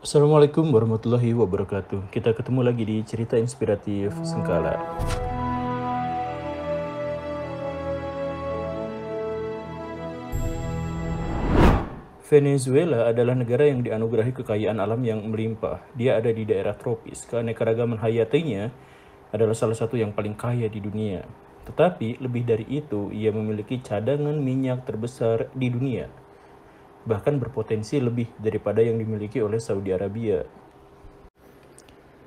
Assalamualaikum warahmatullahi wabarakatuh. Kita ketemu lagi di cerita inspiratif Sengkala. Venezuela adalah negara yang dianugerahi kekayaan alam yang melimpah. Dia ada di daerah tropis. Keanekaragaman hayatinya adalah salah satu yang paling kaya di dunia. Tetapi lebih dari itu, ia memiliki cadangan minyak terbesar di dunia. Bahkan berpotensi lebih daripada yang dimiliki oleh Saudi Arabia.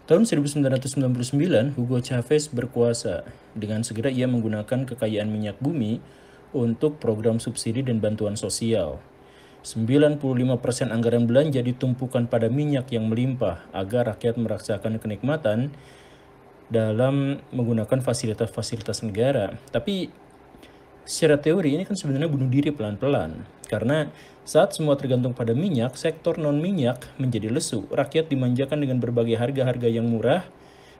Tahun 1999, Hugo Chavez berkuasa. Dengan segera ia menggunakan kekayaan minyak bumi untuk program subsidi dan bantuan sosial. 95% anggaran belanja ditumpukan pada minyak yang melimpah agar rakyat merasakan kenikmatan dalam menggunakan fasilitas-fasilitas negara. Tapi secara teori ini kan sebenarnya bunuh diri pelan-pelan. Karena saat semua tergantung pada minyak, sektor non-minyak menjadi lesu. Rakyat dimanjakan dengan berbagai harga-harga yang murah,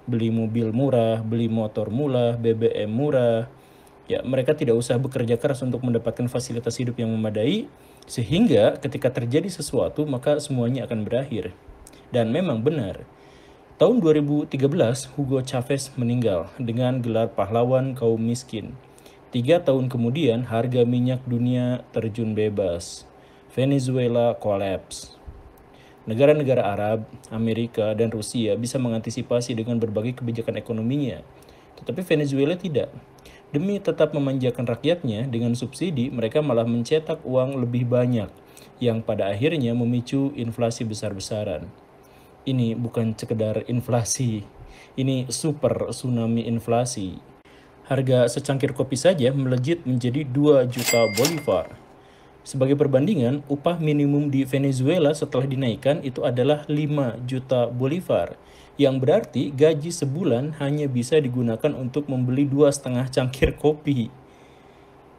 beli mobil murah, beli motor murah, BBM murah. Ya, mereka tidak usah bekerja keras untuk mendapatkan fasilitas hidup yang memadai, sehingga ketika terjadi sesuatu maka semuanya akan berakhir. Dan memang benar. Tahun 2013, Hugo Chavez meninggal dengan gelar pahlawan kaum miskin. 3 tahun kemudian, harga minyak dunia terjun bebas. Venezuela collapse. Negara-negara Arab, Amerika, dan Rusia bisa mengantisipasi dengan berbagai kebijakan ekonominya. Tetapi Venezuela tidak. Demi tetap memanjakan rakyatnya dengan subsidi, mereka malah mencetak uang lebih banyak, yang pada akhirnya memicu inflasi besar-besaran. Ini bukan sekedar inflasi, ini super tsunami inflasi. Harga secangkir kopi saja melejit menjadi 2 juta bolivar. Sebagai perbandingan, upah minimum di Venezuela setelah dinaikkan itu adalah 5 juta bolivar, yang berarti gaji sebulan hanya bisa digunakan untuk membeli 2,5 cangkir kopi.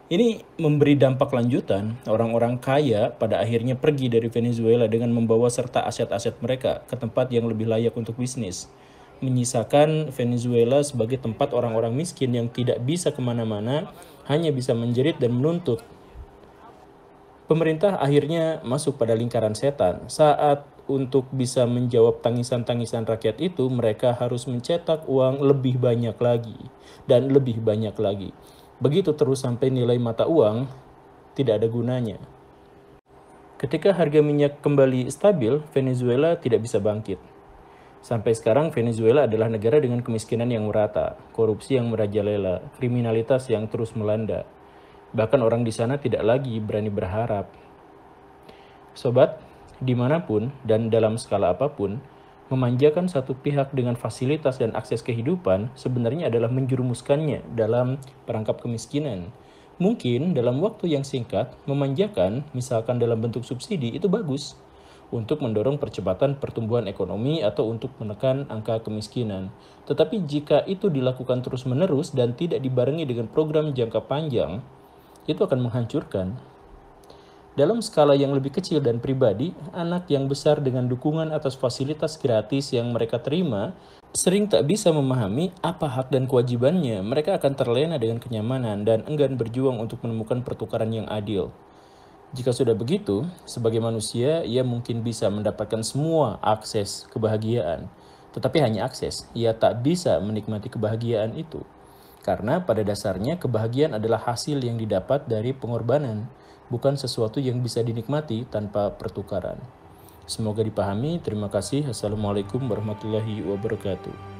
Ini memberi dampak lanjutan. Orang-orang kaya pada akhirnya pergi dari Venezuela dengan membawa serta aset-aset mereka ke tempat yang lebih layak untuk bisnis, menyisakan Venezuela sebagai tempat orang-orang miskin yang tidak bisa kemana-mana, hanya bisa menjerit dan menuntut. Pemerintah akhirnya masuk pada lingkaran setan. Saat untuk bisa menjawab tangisan-tangisan rakyat itu, mereka harus mencetak uang lebih banyak lagi dan lebih banyak lagi. Begitu terus sampai nilai mata uang tidak ada gunanya. Ketika harga minyak kembali stabil, Venezuela tidak bisa bangkit. Sampai sekarang Venezuela adalah negara dengan kemiskinan yang merata, korupsi yang merajalela, kriminalitas yang terus melanda. Bahkan orang di sana tidak lagi berani berharap. Sobat, dimanapun dan dalam skala apapun, memanjakan satu pihak dengan fasilitas dan akses kehidupan sebenarnya adalah menjerumuskannya dalam perangkap kemiskinan. Mungkin dalam waktu yang singkat, memanjakan, misalkan dalam bentuk subsidi, itu bagus untuk mendorong percepatan pertumbuhan ekonomi atau untuk menekan angka kemiskinan. Tetapi jika itu dilakukan terus-menerus dan tidak dibarengi dengan program jangka panjang, itu akan menghancurkan. Dalam skala yang lebih kecil dan pribadi, anak yang besar dengan dukungan atas fasilitas gratis yang mereka terima sering tak bisa memahami apa hak dan kewajibannya. Mereka akan terlena dengan kenyamanan dan enggan berjuang untuk menemukan pertukaran yang adil. Jika sudah begitu, sebagai manusia, ia mungkin bisa mendapatkan semua akses kebahagiaan. Tetapi hanya akses, ia tak bisa menikmati kebahagiaan itu. Karena pada dasarnya kebahagiaan adalah hasil yang didapat dari pengorbanan, bukan sesuatu yang bisa dinikmati tanpa pertukaran. Semoga dipahami. Terima kasih. Assalamualaikum warahmatullahi wabarakatuh.